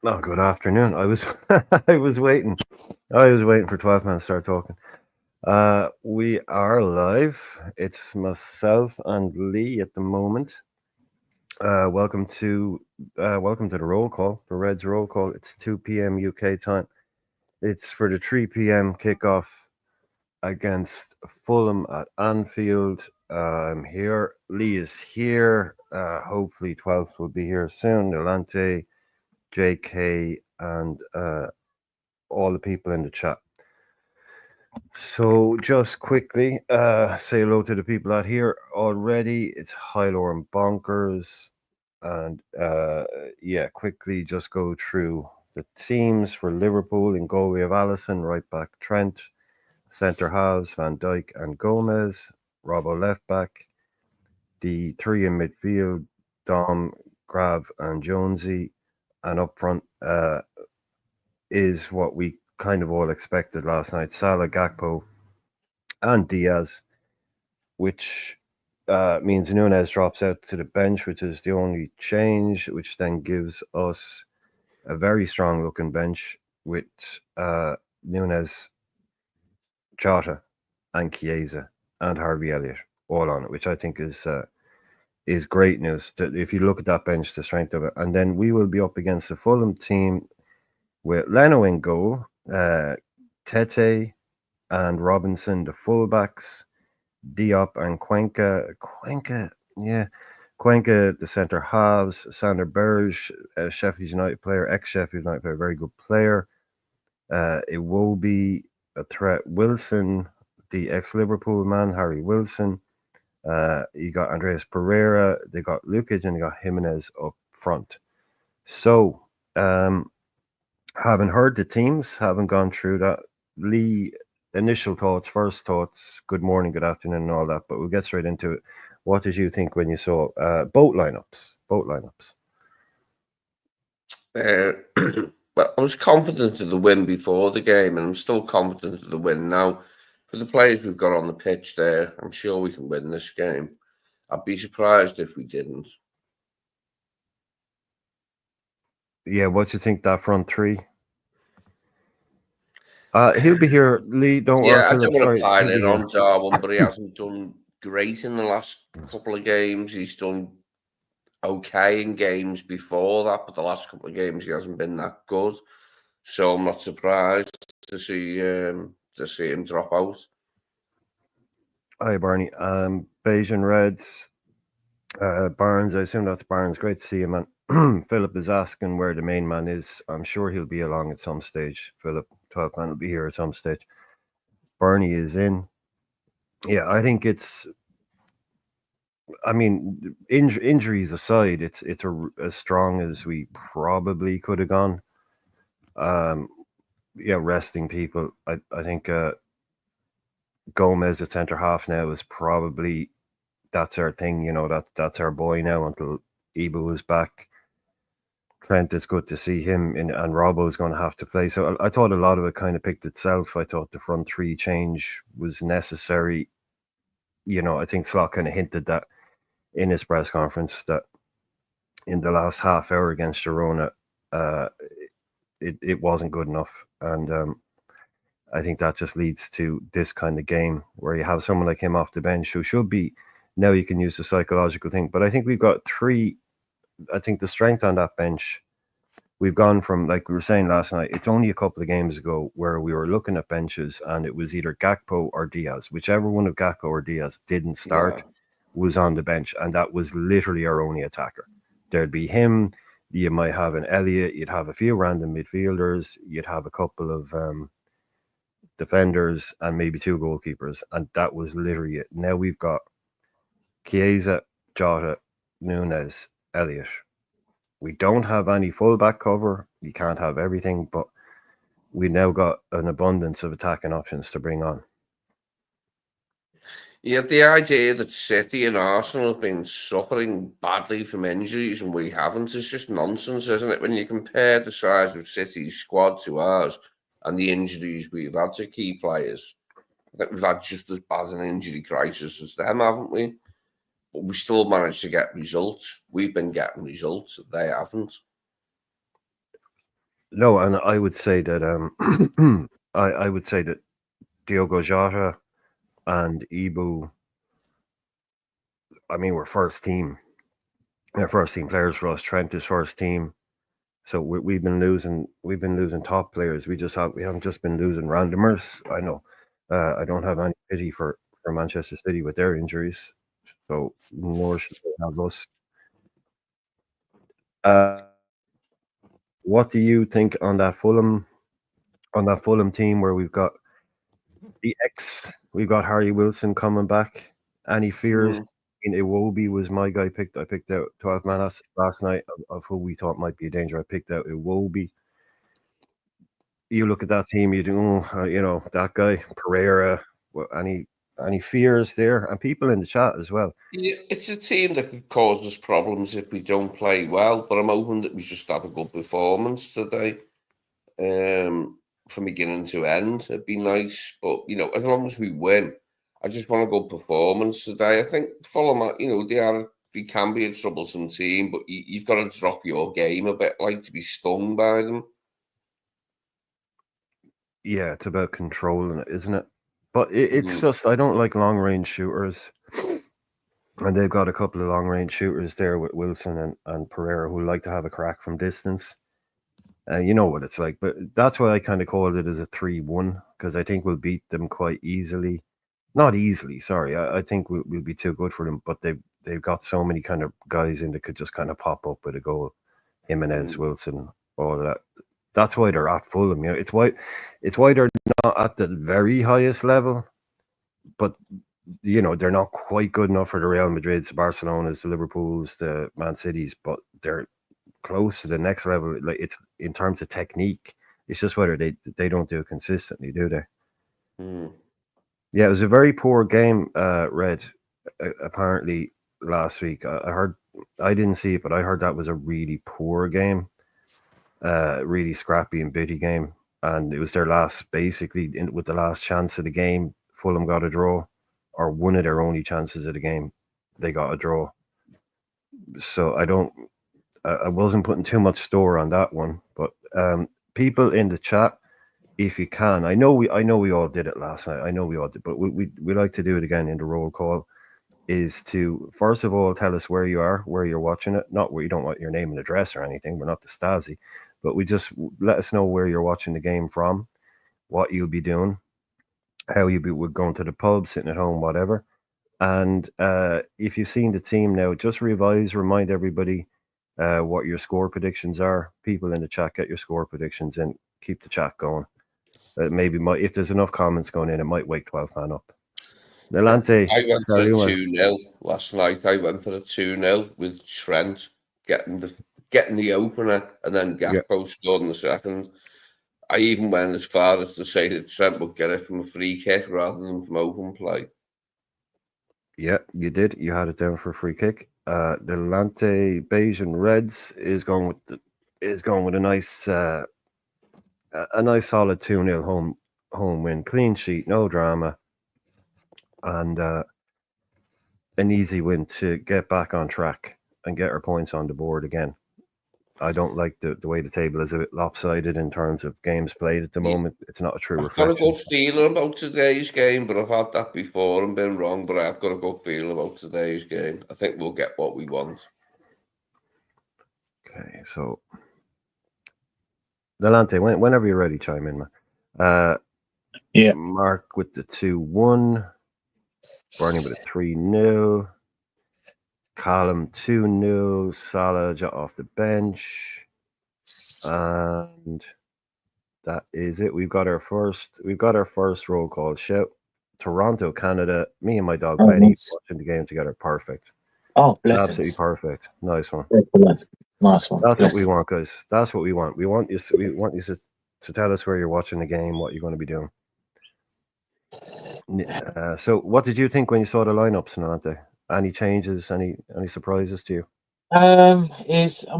Oh, good afternoon. I was I was waiting. I was waiting for 12 man to start talking. We are live. It's myself and Lee at the moment. Welcome to welcome to the roll call, the Reds roll call. It's 2 p.m. UK time. It's for the 3 p.m. kickoff against Fulham at Anfield. I'm here. Lee is here. Hopefully 12th will be here soon. Delante, JK, and all the people in the chat. So just quickly, say hello to the people out here already. It's Hylor and Bonkers, and yeah, quickly just go through the teams for Liverpool. In goal we have Allison, right back Trent, centre halves Van Dijk and Gomez, Robbo left back, the three in midfield Dom, Grav, and Jonesy, and up front is what we kind of all expected last night: Salah, Gakpo, and Diaz, which means Nunez drops out to the bench, which is the only change, which then gives us a very strong looking bench with Nunez, Jota, and Chiesa, and Harvey Elliott all on it, which I think is great news. If you look at that bench, the strength of it, and then we will be up against the Fulham team with Leno in goal, Tete and Robinson, the fullbacks, Diop and Cuenca. Yeah. Cuenca, the centre halves, Sander Berge, Sheffield United player, ex Sheffield United player, very good player. It will be a threat. Wilson, the ex Liverpool man, Harry Wilson. You got Andreas Pereira, they got Lukic, and they got Jimenez up front. So, um, haven't heard the teams, haven't gone through that. Lee, initial thoughts, first thoughts, good morning, good afternoon, and all that, but we'll get straight into it. What did you think when you saw both lineups? Both lineups. Uh, well, I was confident of the win before the game, and I'm still confident of the win now. For the players we've got on the pitch there, I'm sure we can win this game. I'd be surprised if we didn't. Yeah, what do you think that front three? He'll be here, Lee. Don't worry, Yeah, I don't Philip. want to Sorry, pile he'll be it here. on Darwin, but he hasn't done great in the last couple of games. He's done okay in games before that, but the last couple of games he hasn't been that good. So I'm not surprised to see him drop out. Hi, Barney. Beige and Reds. Barnes, I assume that's Barnes. Great to see you, man. Philip is asking where the main man is. I'm sure he'll be along at some stage. Philip, 12 man will be here at some stage. Bernie is in. Yeah, I think it's. I mean, injuries aside, it's as strong as we probably could have gone. Um, yeah, resting people. I think Gomez at centre half now is probably that's our thing. You know that's our boy now until Ibu is back. Trent, it's good to see him in, and Robbo's going to have to play. So I thought a lot of it kind of picked itself. I thought the front three change was necessary. You know, I think Slot kind of hinted that in his press conference that in the last half hour against Girona, uh, it wasn't good enough. And I think that just leads to this kind of game where you have someone like him off the bench who should be, now you can use the psychological thing. But I think we've got three, I think the strength on that bench, we've gone from, like we were saying last night, it's only a couple of games ago where we were looking at benches and it was either Gakpo or Diaz. Whichever one of Gakpo or Diaz didn't Yeah. start was on the bench, and that was literally our only attacker. There'd be him. You might have an Elliot. You'd have a few random midfielders. You'd have a couple of defenders and maybe two goalkeepers, and that was literally it. Now we've got Chiesa, Jota, Nunez, Elliot. We don't have any fullback cover. You can't have everything, but we now got an abundance of attacking options to bring on. Yeah, the idea that City and Arsenal have been suffering badly from injuries and we haven't is just nonsense, isn't it? When you compare the size of City's squad to ours and the injuries we've had to key players, I think we've had just as bad an injury crisis as them, haven't we? But we still managed to get results. We've been getting results, they haven't. No, and I would say that I would say that Diogo Jota and Ibu, I mean, were first team. They're first team players for us. Trent is first team. So we've been losing. We've been losing top players. We haven't just been losing randomers. I know. I don't have any pity for Manchester City with their injuries. So nor should they have us. What do you think on that Fulham team where we've got the X? We've got Harry Wilson coming back. Any fears? Mm. In Iwobi was my guy picked. I picked out 12 man last night of who we thought might be a danger. I picked out Iwobi. You look at that team, you do, that guy Pereira. Any fears there, and people in the chat as well. Yeah, it's a team that could cause us problems if we don't play well, but I'm hoping that we just have a good performance today. From beginning to end, it'd be nice. But as long as we win, I just want a good performance today. I think Fulham, they can be a troublesome team, but you've got to drop your game a bit, like to be stung by them. Yeah, it's about controlling it, isn't it? But it's Mm. just I don't like long range shooters, and they've got a couple of long range shooters there with Wilson and Pereira who like to have a crack from distance. You know what it's like, but that's why I kind of called it as a 3-1 because I think we'll beat them quite easily. Not easily, sorry. I think we'll be too good for them, but they've got so many kind of guys in that could just kind of pop up with a goal. Jimenez, Mm. Wilson, all of that. That's why they're at Fulham. It's why they're not at the very highest level, but they're not quite good enough for the Real Madrids, Barcelona's, the Liverpools, the Man Cities, but they're close to the next level. Like it's in terms of technique. It's just whether they don't do it consistently, do they? Mm. Yeah, it was a very poor game. Red apparently last week. I heard. I didn't see it, but I heard that was a really poor game. Really scrappy and bitty game, and it was their last, basically, with the last chance of the game. Fulham got a draw, or one of their only chances of the game. They got a draw. So I don't. I wasn't putting too much store on that one, but people in the chat, if you can, I know we all did it last night. I know we all did, but we like to do it again in the roll call. Is to first of all tell us where you are, where you're watching it. Not where you don't want your name and address or anything. We're not the Stasi, but we just let us know where you're watching the game from, what you'll be doing, how you be would going to the pub, sitting at home, whatever. And if you've seen the team now, just remind everybody what your score predictions are. People in the chat, get your score predictions and keep the chat going. Maybe if there's enough comments going in, it might wake 12 man up. Delante, I went for a Carolina. 2-0 last night. I went for a 2-0 with Trent getting the opener, and then Yeah, Gakpo scored in the second. I even went as far as to say that Trent would get it from a free kick rather than from open play. yeah, you did. You had it down for a free kick. Delante Beige and Reds is going with a nice solid 2-0 home win, clean sheet, no drama, and an easy win to get back on track and get our points on the board again. I don't like the way the table is a bit lopsided in terms of games played at the Yeah, moment. It's not a true I've got a reflection. good feeling about today's game, but I've had that before and been wrong. But I've got a good feeling about today's game. I think we'll get what we want. Okay, so Delante, whenever you're ready, chime in, man. Yeah. Mark with the 2-1, Bernie with a 3-0, Callum 2-0, Salah off the bench, and that is it. We've got our first roll call shout. Toronto, Canada. Me and my dog Oh, Benny nice. watching the game together. Perfect. Oh, Absolutely blessings. perfect. Nice one. Nice one. That's what we Blessings. want, guys. That's what we want. We want you to tell us where you're watching the game, what you're going to be doing. So, what did you think when you saw the lineups, Nante? Any changes? Any surprises to you? I'm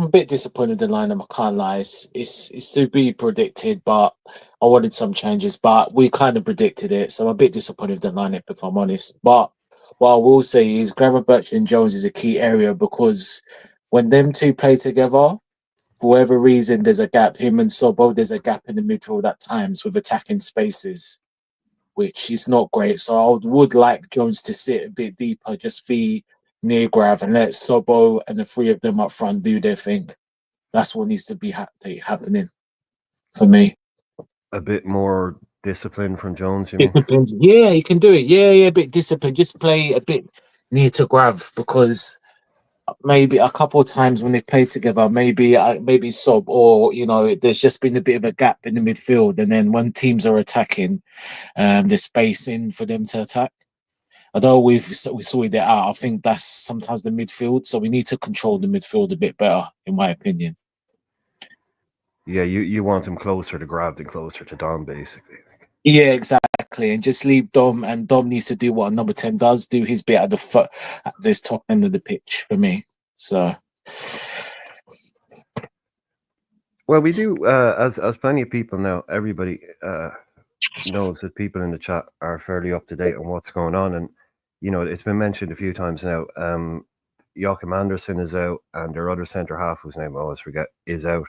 a bit disappointed in the lineup. I can't lie. It's to be predicted, but I wanted some changes. But we kind of predicted it, so I'm a bit disappointed with the lineup, if I'm honest. But what I will say is, Gravenberch and Jones is a key area because when them two play together, for whatever reason, there's a gap. Him and Sobo, there's a gap in the midfield at times with attacking spaces, which is not great. So I would like Jones to sit a bit deeper, just be near Grav, and let Sobo and the three of them up front do their thing. That's what needs to be happening for me. A bit more discipline from Jones, you mean? Disciplined. Yeah, you can do it. Yeah, a bit disciplined. Just play a bit near to Grav, because maybe a couple of times when they play together, maybe Sob, or there's just been a bit of a gap in the midfield, and then when teams are attacking, there's space in for them to attack. Although we sorted it out, I think that's sometimes the midfield, so we need to control the midfield a bit better, in my opinion. Yeah, you want him closer to Grav than closer to Dom, basically. Yeah, exactly, and just leave Dom, and Dom needs to do what number 10 does, do his bit at this top end of the pitch for me. So, well, we do as plenty of people now. Everybody knows that people in the chat are fairly up to date on what's going on, and it's been mentioned a few times now. Joachim Anderson is out, and their other centre half, whose name I always forget, is out.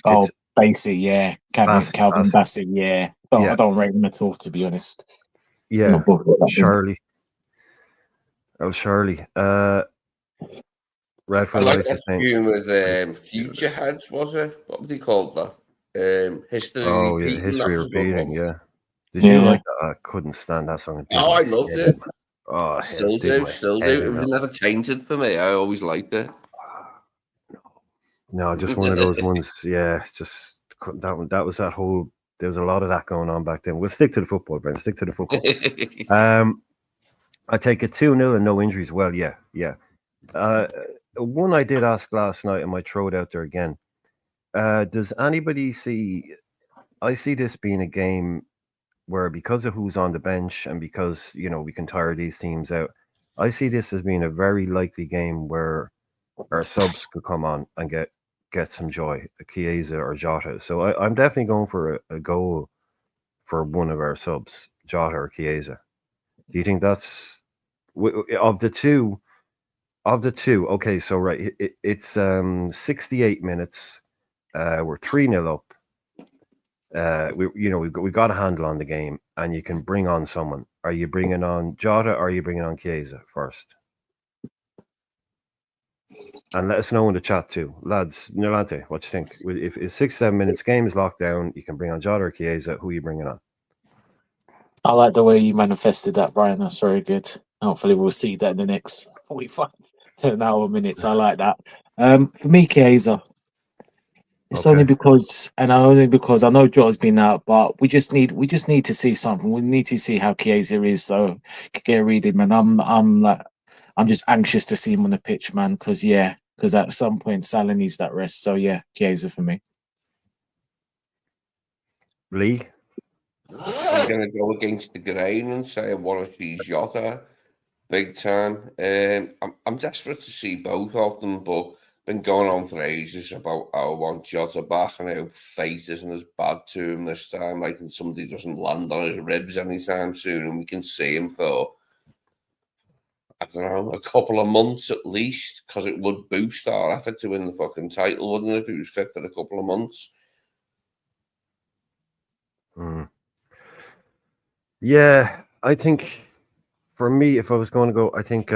oh, Bassett, yeah, Calvin Bassett, yeah. Yeah. I don't rate him at all, to be honest. Yeah, Shirley. Oh, Shirley. Red for I like Life that is saying. tune with Future Heads, was it? What would he call that? History Oh, Repeating. yeah, History That was a good Repeating, one. yeah. Did you like that? I couldn't stand that song. Oh, I loved it. Oh, Still do. It was never tainted for me. I always liked it. No, just one of those ones. Yeah, just that one. That was that whole. There was a lot of that going on back then. We'll stick to the football, Brent. Stick to the football. I take it 2-0 and no injuries. Well, yeah. One I did ask last night, I might throw it out there again. Does anybody see? I see this being a game where, because of who's on the bench and because we can tire these teams out, I see this as being a very likely game where our subs could come on and get some joy, Chiesa or Jota. So I'm definitely going for a goal for one of our subs, Jota or Chiesa. Do you think that's of the two? Of the two, okay. So right, it's 68 minutes. We're 3-0 up. We got a handle on the game, and you can bring on someone. Are you bringing on Jota or are you bringing on Chiesa first? And let us know in the chat too, lads. Nolante, what you think? If 6-7 minutes game is locked down, you can bring on Jota or Chiesa. Who are you bringing on? I like the way you manifested that, Brian. That's very good. Hopefully, we'll see that in the next 45 to an hour minutes. I like that. For me, Chiesa. It's only because I know Jota's been out, but we just need to see something. We need to see how Chiesa is, so get a reading, man. I'm just anxious to see him on the pitch, man. Because at some point Salah needs that rest. So yeah, Chiesa for me. Lee? I'm going to go against the grain and say I want to see Jota big time. I'm desperate to see both of them, but been going on for ages about how I want Jota back and how fate isn't as bad to him this time. Like, and somebody doesn't land on his ribs anytime soon, and we can see him for, I don't know, a couple of months at least, because it would boost our effort to win the fucking title, wouldn't it, if he was fit for a couple of months? Yeah, I think for me, if I was going to go, I think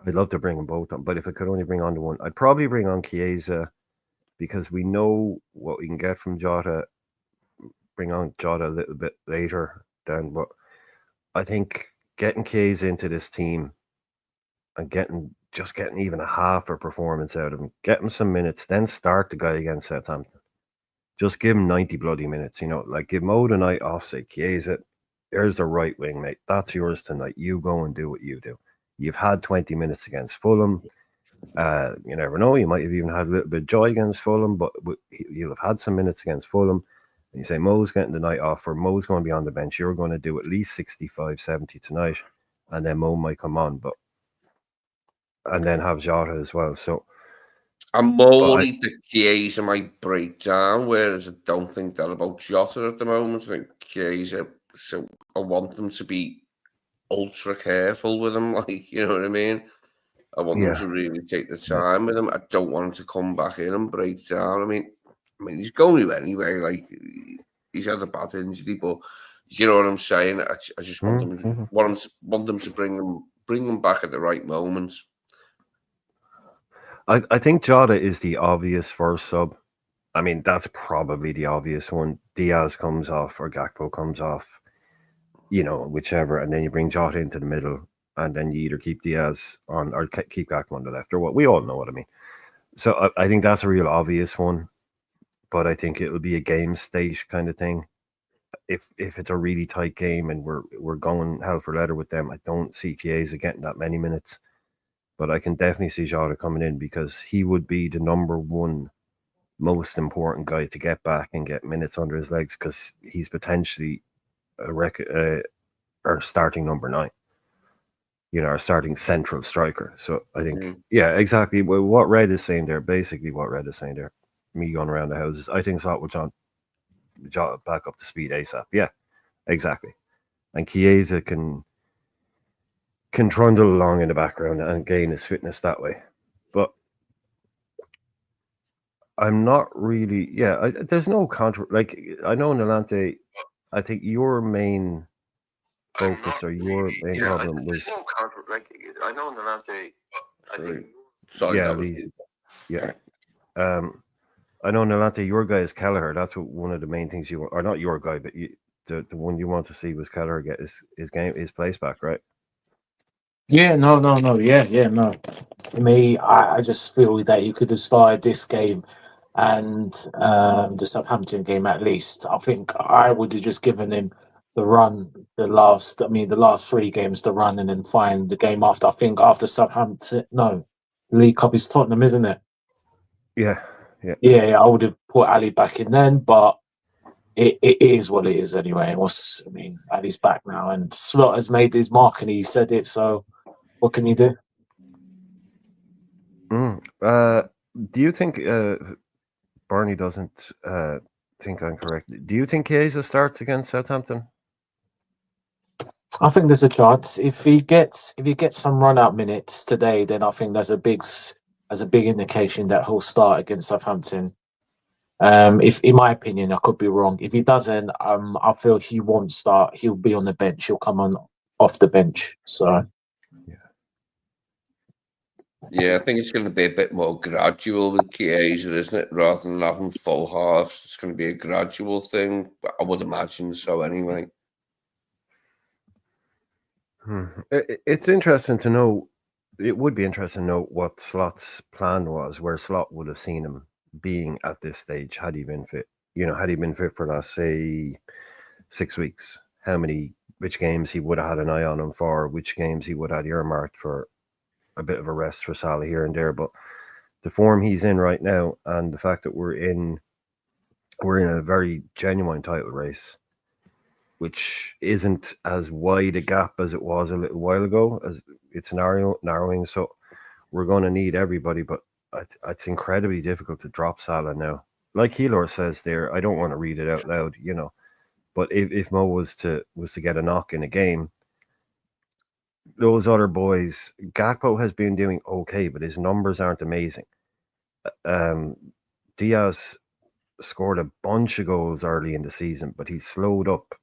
I'd love to bring them both on, but if I could only bring on the one, I'd probably bring on Chiesa, because we know what we can get from Jota. Bring on Jota a little bit later then, but I think getting Chiesa into this team and getting even a half a performance out of him, get him some minutes, then start the guy against Southampton. Just give him 90 bloody minutes, like give Mo the night off, say, Chiesa, here's the right wing, mate. That's yours tonight. You go and do what you do. You've had 20 minutes against Fulham. You never know. You might have even had a little bit of joy against Fulham, but you'll have had some minutes against Fulham. And you say, Mo's getting the night off, or Mo's going to be on the bench. You're going to do at least 65, 70 tonight, and then Mo might come on, and then have Jota as well. So I'm more worried that Chiesa might break down, whereas I don't think that about Jota at the moment. I think Chiesa, so I want them to be ultra careful with him, like, you know what I mean? I want them to really take the time with him. I don't want him to come back in and break down. I mean, he's going to anyway. Like, he's had a bad injury, but you know what I'm saying. I just want them, want them to bring him back at the right moment. I think Jota is the obvious first sub. I mean, that's probably the obvious one. Diaz comes off or Gakpo comes off, whichever, and then you bring Jota into the middle, and then you either keep Diaz on or keep Gakpo on the left, or what. We all know what I mean. So I think that's a real obvious one, but I think it'll be a game state kind of thing. If it's a really tight game and we're going hell for leather with them, I don't see Chiesa getting that many minutes, but I can definitely see Jota coming in because he would be the number one most important guy to get back and get minutes under his legs because he's potentially our starting number 9. Our starting central striker. So I think, yeah, exactly. Well, what Red is saying there, basically what Red is saying there, me going around the houses, I think Slot will John back up to speed ASAP. Yeah, exactly. And Chiesa can trundle along in the background and gain his fitness that way. But I'm not really, there's no like, I know Nalante, I think your main focus or your main problem was. Like, I know Nalante. I know Nalante, your guy is Kelleher. That's one of the main things you want, or not your guy, but the one you want to see was Kelleher get his place back, right? Yeah, no. For me, I just feel that he could have started this game and the Southampton game at least. I think I would have just given him the run, the last 3 games to run and then find the game after. I think after Southampton, no, the League Cup is Tottenham, isn't it? Yeah. Yeah, I would have put Ali back in then, but it is what it is anyway. Ali's back now and Slot has made his mark and he said it, so what can you do? Do you think Barney doesn't think I'm correct? Do you think Chiesa starts against Southampton? I think there's a chance if he gets some run out minutes today, then I think there's a big indication that he'll start against Southampton. If in my opinion, I could be wrong. If he doesn't, I feel he won't start. He'll be on the bench. He'll come on off the bench. So. Yeah, I think it's going to be a bit more gradual with Chiesa, isn't it? Rather than having full halves, it's going to be a gradual thing. I would imagine so anyway. It's interesting to know. It would be interesting to know what Slot's plan was, where Slot would have seen him being at this stage had he been fit. Had he been fit for last, say, 6 weeks, which games he would have had an eye on him for, which games he would have had earmarked for a bit of a rest for Salah here and there. But the form he's in right now and the fact that we're in a very genuine title race, which isn't as wide a gap as it was a little while ago, as it's narrowing. So we're going to need everybody, but it's incredibly difficult to drop Salah now. Like Healor says there, I don't want to read it out loud, but if Mo was to get a knock in a game, those other boys, Gakpo has been doing okay, but his numbers aren't amazing. Diaz scored a bunch of goals early in the season, but he's slowed up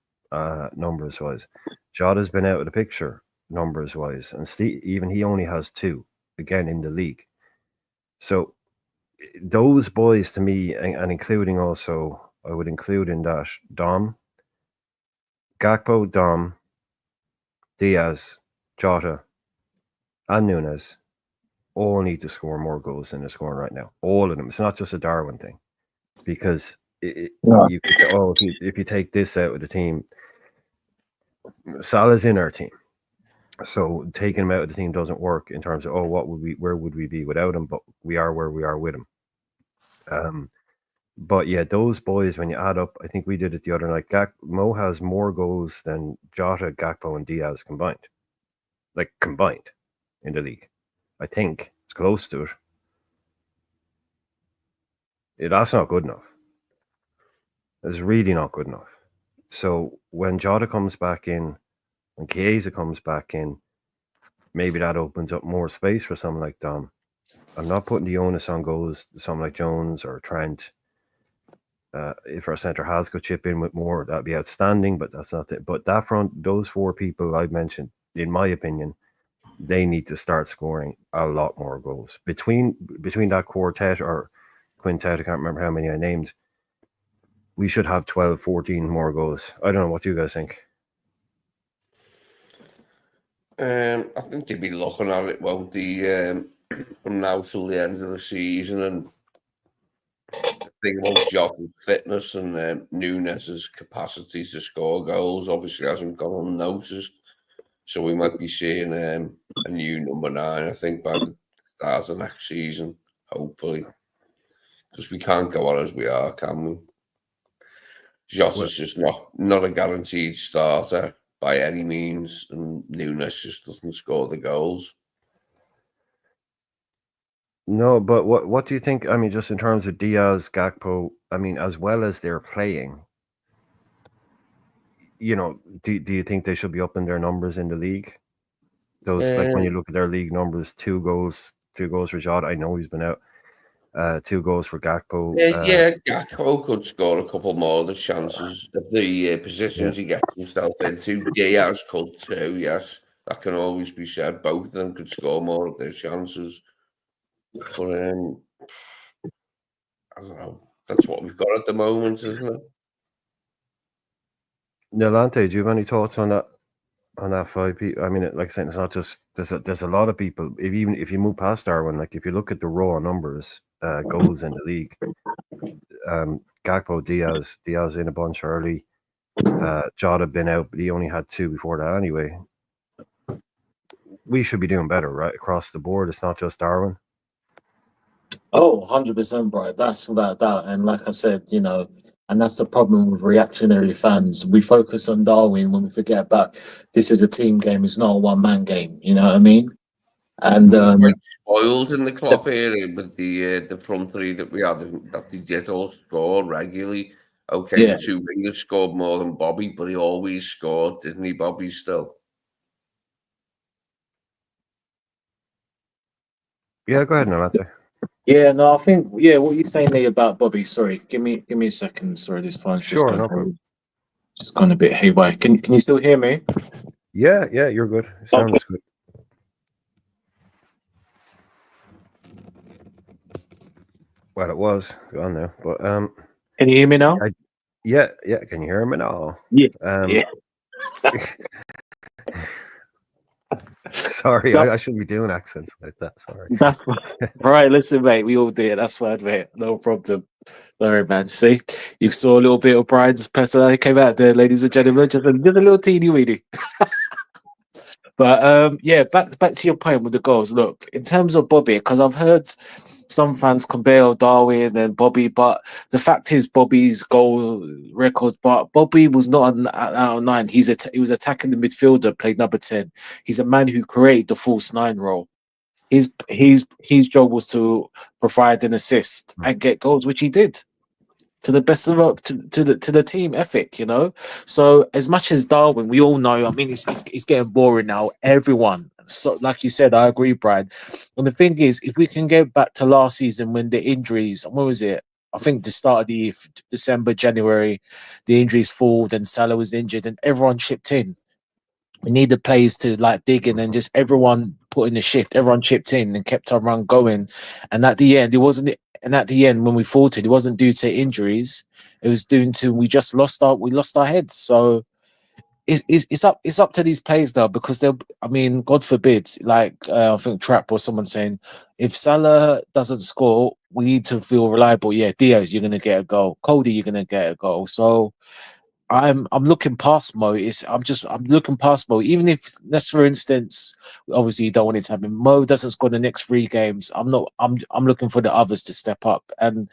numbers wise. Jota's been out of the picture numbers wise, and even he only has 2 again in the league. So those boys to me, and including also, I would include in that Dom, Gakpo, Dom, Diaz, Jota, and Nunes all need to score more goals than they're scoring right now. All of them. It's not just a Darwin thing, because you could say, if you take this out of the team, Salah's in our team, so taking him out of the team doesn't work in terms of where would we be without him? But we are where we are with him. But yeah, those boys, when you add up, I think we did it the other night. Mo has more goals than Jota, Gakpo, and Diaz combined. Like combined in the league. I think it's close to it. That's not good enough. It's really not good enough. So when Jota comes back in, when Chiesa comes back in, maybe that opens up more space for someone like Dom. I'm not putting the onus on goals, someone like Jones or Trent. If our centre has could chip in with more, that'd be outstanding. But that's not it. But that front, those four people I mentioned, in my opinion, they need to start scoring a lot more goals between that quartet or quintet. I can't remember how many I named. We should have 12, 14 more goals. I don't know. What do you guys think? I think they'll be looking at it, won't they, from now till the end of the season. And the thing about Jota's fitness and Nunes's capacity to score goals obviously hasn't gone unnoticed. So we might be seeing a new number 9, I think, by the start of next season, hopefully. Because we can't go on as we are, can we? Jota's just not a guaranteed starter by any means, and Nunes just doesn't score the goals. No, but what do you think? I mean, just in terms of Diaz, Gakpo, I mean, as well as they're playing, you know, do you think they should be upping their numbers in the league? Those, like when you look at their league numbers, 2 goals for Jota. I know he's been out. 2 goals for Gakpo. Yeah, Gakpo could score a couple more of the chances of the positions he gets himself into. Diaz could too, yes. That can always be said. Both of them could score more of their chances. But I don't know. That's what we've got at the moment, isn't it? Nolante, do you have any thoughts on that? On that 5 people, I mean, like I said, it's not just there's a lot of people. Even if you move past Darwin, like if you look at the raw numbers, goals in the league, Gakpo, Diaz in a bunch early. Jota been out, but he only had 2 before that anyway. We should be doing better, right, across the board. It's not just Darwin. Oh, 100%, bro. That's without doubt. And like I said, you know, and that's the problem with reactionary fans. We focus on Darwin when we forget about this is a team game. It's not a one-man game. You know what I mean? And We're quite spoiled in the club area with the front 3 that we had, that they did all score regularly. Okay, yeah, the 2 wingers scored more than Bobby, but he always scored, didn't he, Bobby, still? Yeah, go ahead, Nolante. yeah. No, I think what you're saying there about Bobby. Sorry, give me a second. Sorry, this phone's just Sure, no problem. just gone a bit haywire. Can you still hear me? Yeah, you're good. It sounds good. Well, it was gone now, but Can you hear me now? yeah. Can you hear me now? Yeah. Sorry, I shouldn't be doing accents like that. Sorry. That's right. Listen, mate, we all do it. That's fine, mate. No problem. Sorry, man. See, you saw a little bit of Brian's personality came out there, ladies and gentlemen. Just a little teeny weeny. But yeah, back to your point with the goals. Look, in terms of Bobby, because I've heard some fans compare Darwin and Bobby, but the fact is Bobby's goal records. But Bobby was not an out of 9. He was attacking the midfielder, played number 10. He's a man who created the false 9 role. His job was to provide an assist and get goals, which he did to the best of to the team ethic, you know. So as much as Darwin, we all know. I mean, it's getting boring now. Everyone, so like you said, I agree, Brad. And the thing is, if we can get back to last season when the injuries, when was it? I think the start of the year, December, January, the injuries fall. Then Salah was injured, and everyone chipped in. We need the players to like dig in and just everyone put in the shift. Everyone chipped in and kept our run going. And at the end, it wasn't. And at the end, when we faltered, it wasn't due to injuries. It was due to we lost our heads. So it's up to these players though, because they'll. I mean, God forbid, like I think Trap or someone saying, if Salah doesn't score, we need to feel reliable. Yeah, Diaz, you're gonna get a goal. Cody, you're gonna get a goal. So I'm looking past Mo. I'm looking past Mo. Even if let's for instance, obviously you don't want it to happen. Mo doesn't score the next 3 games. I'm looking for the others to step up, and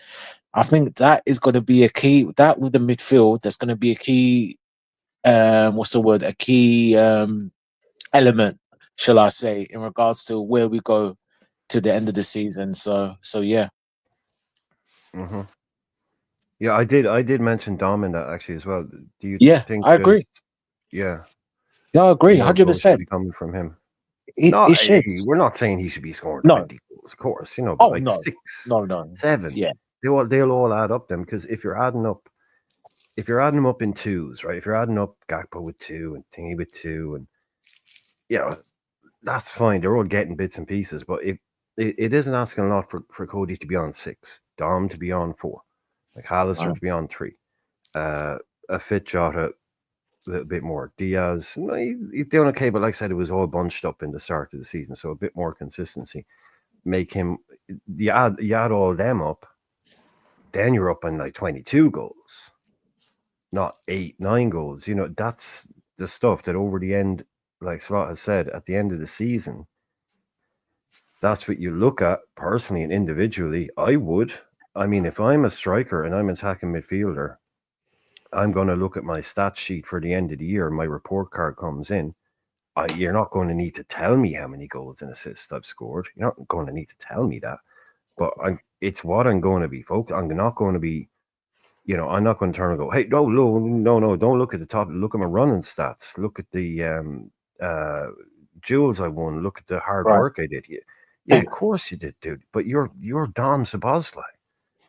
I think that is going to be a key. That with the midfield, that's going to be a key. What's the word? A key element, shall I say, in regards to where we go to the end of the season. So yeah. Mm-hmm. Yeah, I did mention Dom in that actually as well. Do you think I agree. Yeah, Yeah, I agree, more goals should 100%. be coming from him? It should. We're not saying he should be scoring No. 20 goals, of course, you know, but Oh like no. 6, No. 7, Yeah. they'll all add up then, because if you're adding them up in twos, right? If you're adding up Gakpo with 2 and Tingy with 2, and you know, that's fine. They're all getting bits and pieces, but it isn't asking a lot for Cody to be on 6, Dom to be on 4, like Hallister to be on 3, a fit Jota a little bit more. Diaz, no, he's doing okay, but like I said, it was all bunched up in the start of the season, so a bit more consistency. Make him, you add all them up, then you're up on like 22 goals, not 8, 9 goals. You know, that's the stuff that over the end, like Slot has said, at the end of the season, that's what you look at personally and individually. I would. I mean, if I'm a striker and I'm attacking midfielder, I'm going to look at my stat sheet for the end of the year. My report card comes in. You're not going to need to tell me how many goals and assists I've scored. You're not going to need to tell me that. But it's what I'm going to be focused. I'm not going to be, I'm not going to turn and go, hey, no, don't look at the top. Look at my running stats. Look at the jewels I won. Look at the hard Right. work I did. Yeah, of course you did, dude. But you're Dom Szoboszlai.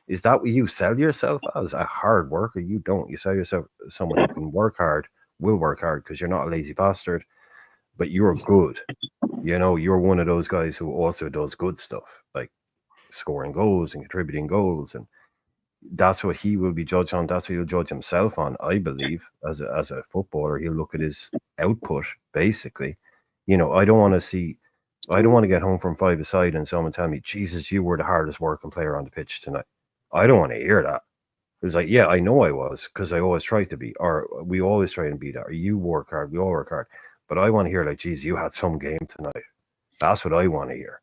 Is that what you sell yourself as, a hard worker? You don't. You sell yourself as someone who can work hard, will work hard, because you're not a lazy bastard, but you're good. You're one of those guys who also does good stuff, like scoring goals and contributing goals, and that's what he will be judged on. That's what he'll judge himself on, I believe. As a footballer, he'll look at his output, basically. I don't want to get home from 5-a-side and someone tell me, Jesus, you were the hardest working player on the pitch tonight. I don't want to hear that. It's like, yeah, I know I was, because I always try to be, or we always try and be that, or you work hard, we all work hard. But I want to hear, like, geez, you had some game tonight. That's what I want to hear.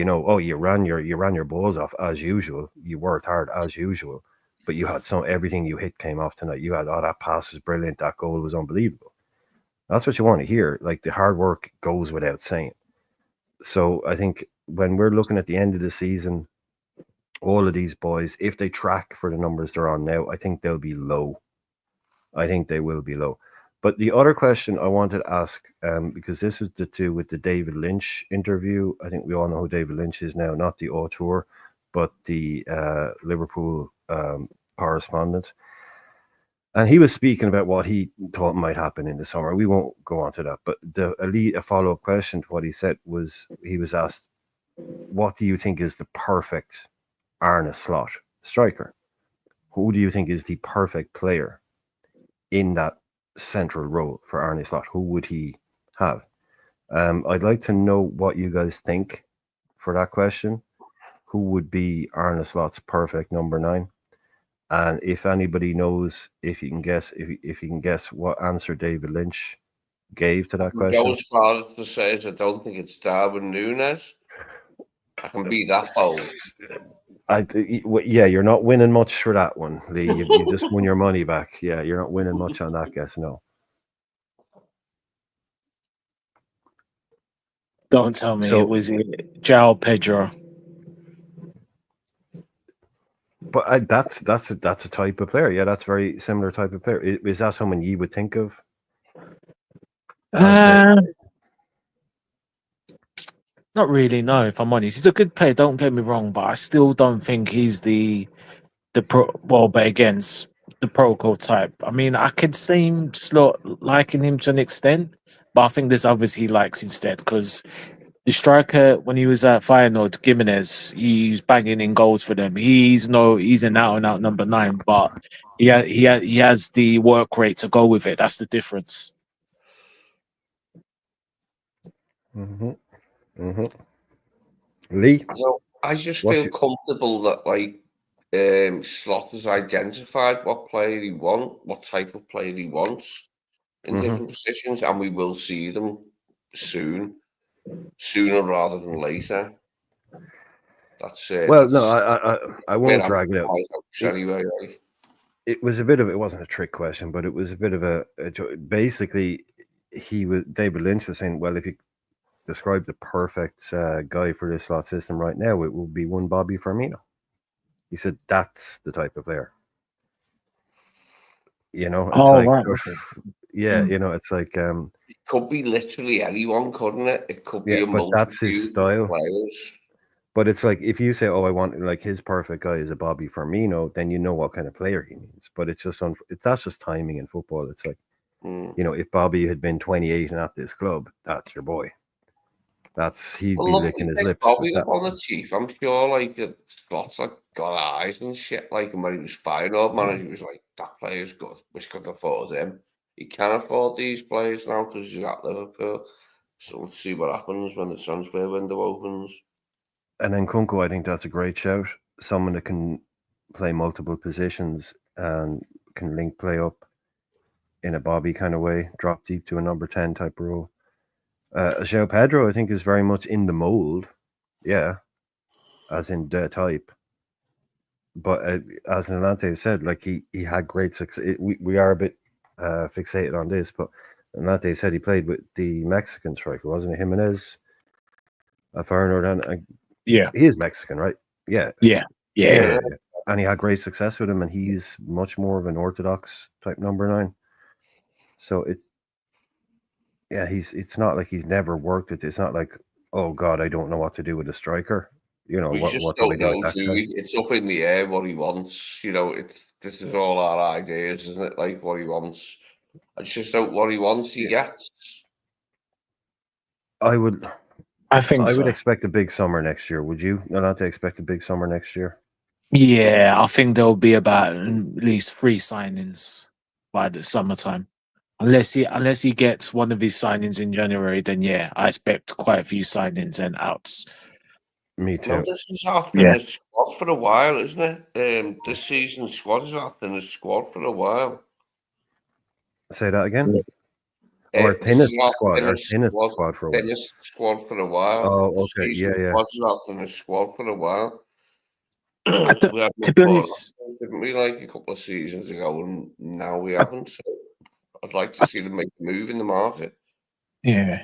Oh, you ran your balls off as usual. You worked hard as usual, but you had everything you hit came off tonight. You had, that pass was brilliant. That goal was unbelievable. That's what you want to hear. Like, the hard work goes without saying. So I think when we're looking at the end of the season, all of these boys, if they track for the numbers they're on now, I think they'll be low. I think they will be low. But the other question I wanted to ask, because this was the two with the David Lynch interview. I think we all know who David Lynch is now, not the auteur, but the Liverpool correspondent. And he was speaking about what he thought might happen in the summer. We won't go on to that. But a follow-up question to what he said was, he was asked, what do you think is the perfect Arne Slot striker? Who do you think is the perfect player in that central role for Arne Slot? Who would he have? I'd like to know what you guys think for that question. Who would be Arne Slot's perfect number 9? And if anybody knows, if you can guess what answer David Lynch gave to that question. Go as far as to say I don't think it's Darwin Núñez. I can be that bold. Yeah, you're not winning much for that one, Lee. You just won your money back. Yeah, you're not winning much on that guess. No. Don't tell me it was João Pedro. But that's a type of player. Yeah, that's very similar type of player. Is that someone you would think of? Not really. No, if I'm honest, he's a good player. Don't get me wrong, but I still don't think he's the but against the protocol type. I mean, I could see him Slot liking him to an extent, but I think there's others he likes instead, because the striker, when he was at Feyenoord, Gimenez, he's banging in goals for them. He's an out and out number 9, but he has the work rate to go with it. That's the difference. Lee, I just feel comfortable that Slot has identified what player he wants, what type of player he wants in different positions, and we will see them sooner rather than later. That's well, no, I won't drag it out. Anyway, it was a bit of, it wasn't a trick question, but it was a bit of a basically David Lynch was saying, well, if you describe the perfect guy for this Slot system right now, it would be one Bobby Firmino. He said that's the type of player. It's like, right. yeah, it's like It could be literally anyone, couldn't it? It could be Yeah, a but that's his multitude of style. players. But it's like if you say, "Oh, I want like his perfect guy is a Bobby Firmino," then you know what kind of player he needs. But it's just that's just timing in football. It's like if Bobby had been 28 and at this club, that's your boy. He'd Well, be look, licking his take lips. Bobby up on the chief. I'm sure, like, Scott's like got eyes and shit. Like, and when he was Feyenoord manager, he was like, "That player's good. Wish could afford him." He can afford these players now because he's at Liverpool. So let's see what happens when the transfer window opens. And then Kunko, I think that's a great shout. Someone that can play multiple positions and can link play up in a Bobby kind of way, drop deep to a number 10 type role. João Pedro, I think, is very much in the mold. Yeah, as in the type. But as Nalante said, like he had great success. We are a bit fixated on this, but Nalante said he played with the Mexican striker, wasn't it? Jimenez, Feyenoord, and Yeah, he is Mexican, right? Yeah, yeah, yeah, yeah. yeah. And he had great success with him, and he's much more of an orthodox type number 9. So it's not like he's never worked it. It's not like, oh God, I don't know what to do with a striker. We just What do I don't do with know, that do guy? we? It's up in the air what he wants. This is all our ideas, isn't it? Like what he wants. It's just out what he wants, he gets. I would I think so. expect a big summer next year. Would you? Not to expect a big summer next year. Yeah, I think there'll be about at least 3 signings by the summertime. Unless he gets one of his signings in January, then yeah, I expect quite a few signings and outs. Me No, too. this is our Yeah. thinnest squad for a while, isn't it? This season's squad is our thinnest squad for a while. Say that again. This is our Our thinnest thinnest squad, squad for a while. for a while. Oh, The okay. Yeah, season yeah. squad is our thinnest squad for a while. I don't- We had to be one, honest, didn't we, like a couple of seasons ago, and now we haven't. So I'd like to see them make a move in the market. yeah.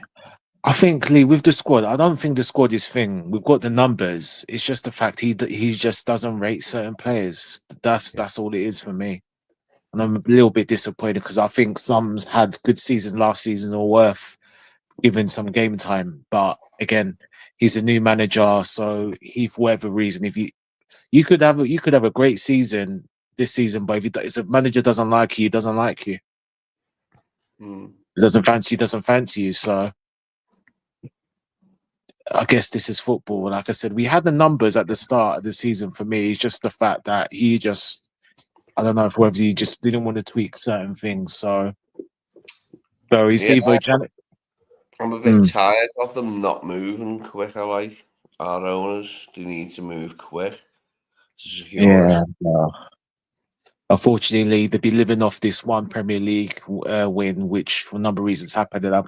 I think Lee with the squad. I don't think the squad is thing. We've got the numbers. It's just the fact he just doesn't rate certain players. That's all it is for me. And I'm a little bit disappointed because I think some's had good season last season or worth given some game time. But again, he's a new manager, so he for whatever reason, if you could have a great season this season, but if a manager doesn't like you, he doesn't like you. He doesn't fancy you. So I guess this is football. Like I said, we had the numbers at the start of the season for me. It's just the fact that I don't know if whether he just didn't want to tweak certain things. So he's Yeah, either Janet. I'm a bit tired of them not moving quick. I like our owners. They need to move quick to secure Yeah. us. Unfortunately, they'd be living off this one Premier League win, which for a number of reasons happened. And I'm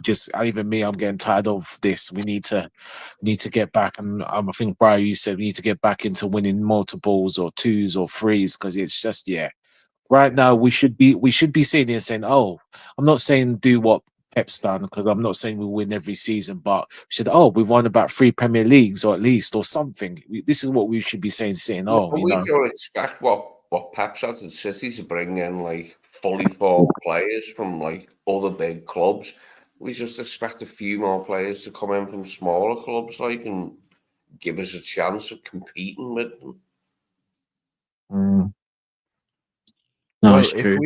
getting tired of this. We need to get back. And I think Brian, you said we need to get back into winning multiples or twos or threes because it's just Right now, we should be sitting here saying, "Oh, I'm not saying do what Pep's done because I'm not saying we win every season, but we said, oh, we've won about 3 Premier Leagues or at least or something. This is what we should be saying. And we don't expect what Pep's at in City to bring in like fully formed players from like other big clubs. We just expect a few more players to come in from smaller clubs, like, and give us a chance of competing with them. No, Well, it's true.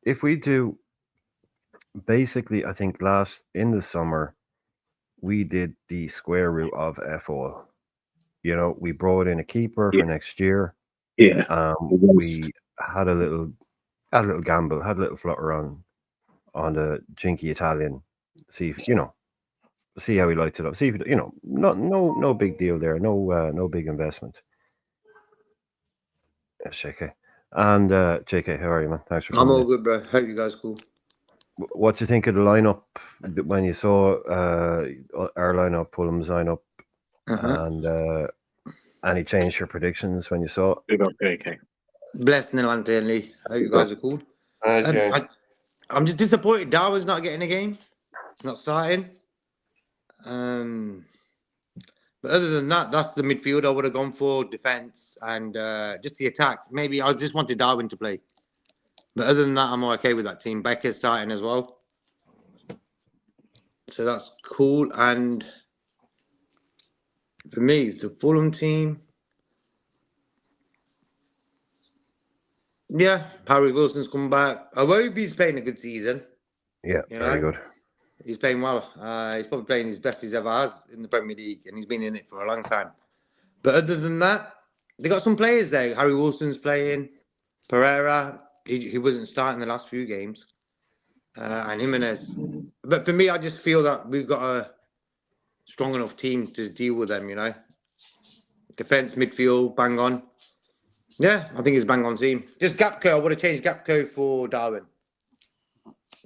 if we do basically, I think in the summer we did the square root of FO. We brought in a keeper for next year. Yeah. We had a little gamble, had a little flutter on the jinky Italian. See if see how he lights it up. See if no big deal there. No big investment. Yes, JK. And JK, how are you, man? Thanks for coming. I'm all good, bro. Hope you guys cool. What do you think of the lineup when you saw our lineup, Fulham's lineup, and any change your predictions when you saw it? Okay. Bless Nilante and Lee. Hope you guys are cool. I'm just disappointed Darwin's not getting a game. It's not starting. But other than that, that's the midfield I would have gone for, defence and just the attack. Maybe I just wanted Darwin to play. But other than that, I'm okay with that team. Becker's starting as well. So that's cool. And for me, the Fulham team. Yeah, Harry Wilson's come back. I hope he's playing a good season. Yeah, You very know, good. he's playing well. He's probably playing his best he's ever has in the Premier League, and he's been in it for a long time. But other than that, they got some players there. Harry Wilson's playing. Pereira, he wasn't starting the last few games. And Jimenez. But for me, I just feel that we've got a strong enough team to deal with them, you know. Defense, midfield, bang on. Yeah, I think it's bang on team. Just Gapco, I would have changed Gapco for Darwin.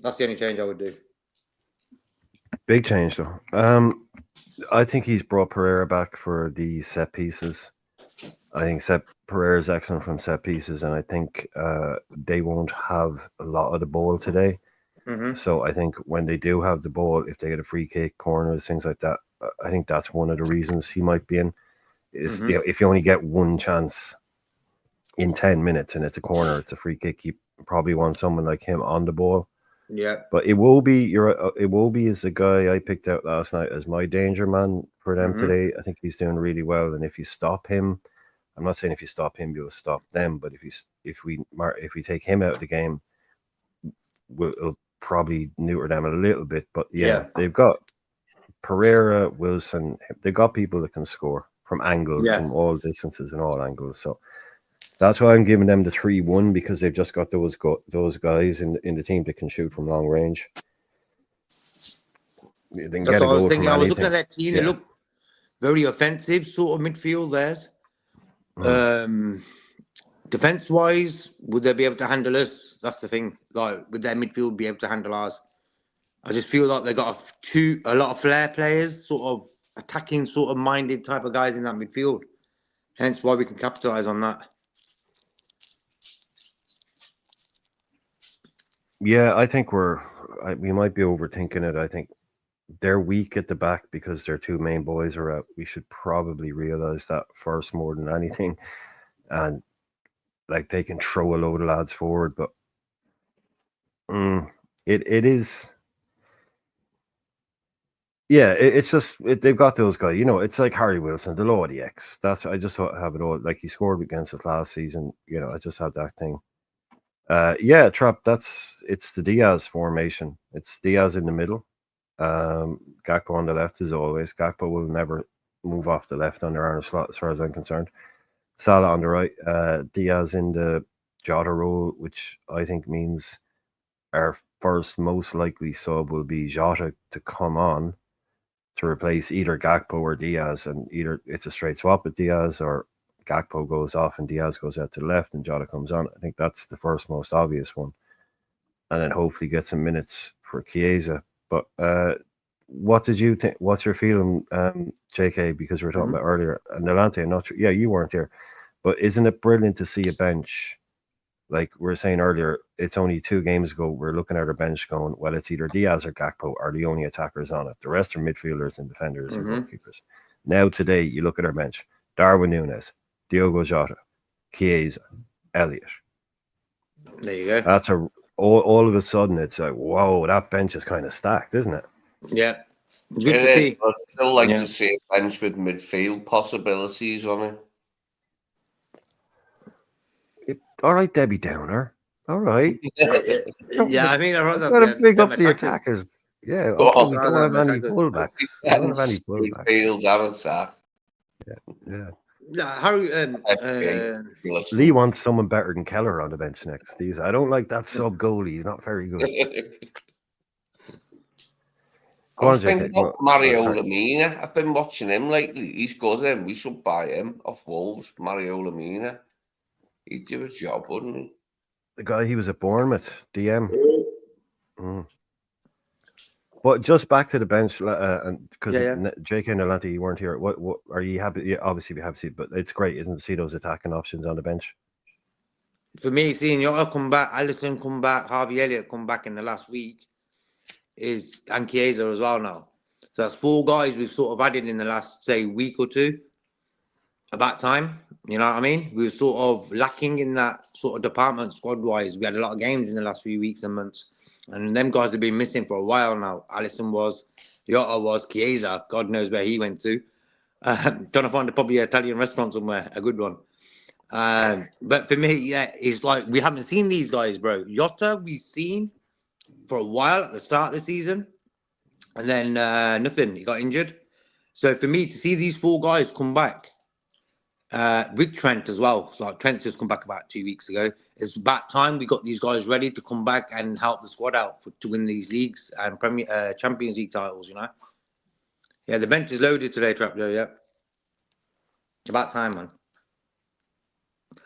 That's the only change I would do. Big change though. I think he's brought Pereira back for the set pieces. I think Pereira's excellent from set pieces, and I think they won't have a lot of the ball today. Mm-hmm. So I think when they do have the ball, if they get a free kick, corners, things like that, I think that's one of the reasons he might be in. Is you know, if you only get one chance in 10 minutes and it's a corner, it's a free kick, you probably want someone like him on the ball. Yeah. But it will be as the guy I picked out last night as my danger man for them today. I think he's doing really well, and if you stop him, I'm not saying if you stop him you'll stop them, but if we take him out of the game, we'll probably neuter them a little bit. But yeah, they've got Pereira, Wilson. They've got people that can score from angles, from all distances and all angles. So that's why I'm giving them the 3-1, because they've just got those guys in the team that can shoot from long range. They can That's get a what I was goal thinking. from I was anything. looking at that team. They look very offensive, sort of midfield theirs. Defense wise, would they be able to handle us? That's the thing. Like, would their midfield be able to handle ours? I just feel like they got a lot of flair players, sort of attacking, sort of minded type of guys in that midfield. Hence why we can capitalize on that. Yeah, I think we might be overthinking it. I think they're weak at the back because their two main boys are out. We should probably realize that first more than anything. And like, they can throw a load of lads forward, but it is. Yeah, it's just they've got those guys. You know, it's like Harry Wilson, the low of the X. I just have it all. Like, he scored against us last season. You know, I just have that thing. Yeah, Trap. It's the Diaz formation. It's Diaz in the middle. Gakpo on the left as always. Gakpo will never move off the left under Arne Slot, as far as I'm concerned. Salah on the right. Diaz in the Jota role, which I think means our first most likely sub will be Jota to come on to replace either Gakpo or Diaz, and either it's a straight swap with Diaz, or Gakpo goes off and Diaz goes out to the left and Jota comes on. I think that's the first most obvious one, and then hopefully get some minutes for Chiesa. But what did you think? What's your feeling, JK? Because we were talking about earlier, and Nolante, I'm not sure. Yeah, you weren't here, but isn't it brilliant to see a bench? Like we were saying earlier, it's only 2 games ago we're looking at our bench going, well, it's either Diaz or Gakpo are the only attackers on it. The rest are midfielders and defenders and goalkeepers. Now today, you look at our bench: Darwin Núñez, Diogo Jota, Chiesa, Elliott. There you go. That's all of a sudden it's like, whoa, that bench is kind of stacked, isn't it? Yeah. Good It to is. see. I'd still like to see a bench with midfield possibilities on it. All right, Debbie Downer. All right. Yeah, I mean, I I've got to big up the attackers. Yeah, okay, we don't have any fullbacks. We don't have any fullbacks. Midfield and attack. Yeah. Harry Lee wants someone better than Keller on the bench next. I don't like that sub goalie. He's not very good. I was thinking about Mario Lemina. I've been watching him lately. He's good. We should buy him off Wolves. Mario Lemina. He'd do a job, wouldn't he? The guy, he was at Bournemouth, DM. But just back to the bench, and because JK and Nolante, you weren't here. What are you happy? Yeah, obviously we have to see, but it's great, isn't it, to see those attacking options on the bench? For me, seeing Jota come back, Alisson come back, Harvey Elliott come back in the last week, and Chiesa as well now. So that's 4 guys we've sort of added in the last, say, week or two. About time, You know what I mean? We were sort of lacking in that sort of department squad-wise. We had a lot of games in the last few weeks and months. And them guys have been missing for a while now. Allison was, Jota was, Chiesa. God knows where he went to. Trying to find probably an Italian restaurant somewhere, a good one. But for me, yeah, it's like we haven't seen these guys, bro. Jota, we've seen for a while at the start of the season. And then nothing. He got injured. So for me, to see these 4 guys come back, with Trent as well. So Trent's just come back about 2 weeks ago. It's about time we got these guys ready to come back and help the squad out to win these leagues and Champions League titles, you know? Yeah, the bench is loaded today, Trapjo, yeah. It's about time, man.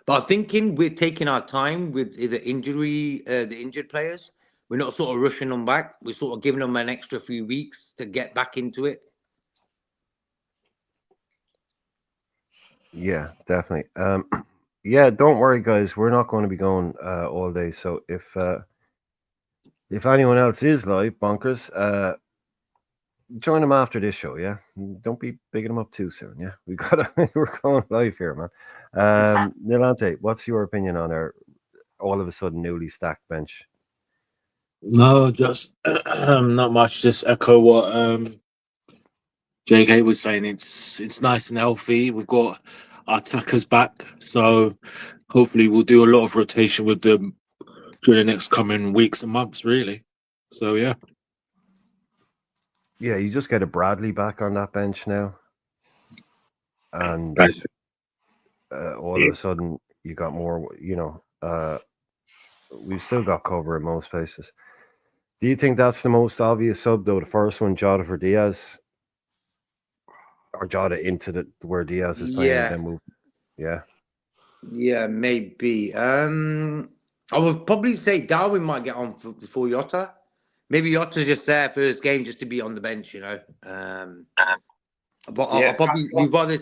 But I'm thinking we're taking our time with the injured players. We're not sort of rushing them back. We're sort of giving them an extra few weeks to get back into it. Yeah, definitely. Yeah, don't worry, guys. We're not going to be going all day. So if anyone else is live, bonkers, join them after this show. Yeah, don't be bigging them up too soon. Yeah, we're going live here, man. Nilante, what's your opinion on our all of a sudden newly stacked bench? No, just not much. Just echo what JK was saying. It's nice and healthy. We've got our attackers back, so hopefully we'll do a lot of rotation with them during the next coming weeks and months. Really. So yeah. Yeah, you just get a Bradley back on that bench now, and Right. all of a sudden you got more. You know, we've still got cover in most places. Do you think that's the most obvious sub though? The first one, Jota for Diaz, or Jota into the where Diaz is playing, and then move. Yeah. Yeah, maybe. I would probably say Darwin might get on before Jota. Maybe Jota's just there for his game just to be on the bench, you know. But Yeah, I probably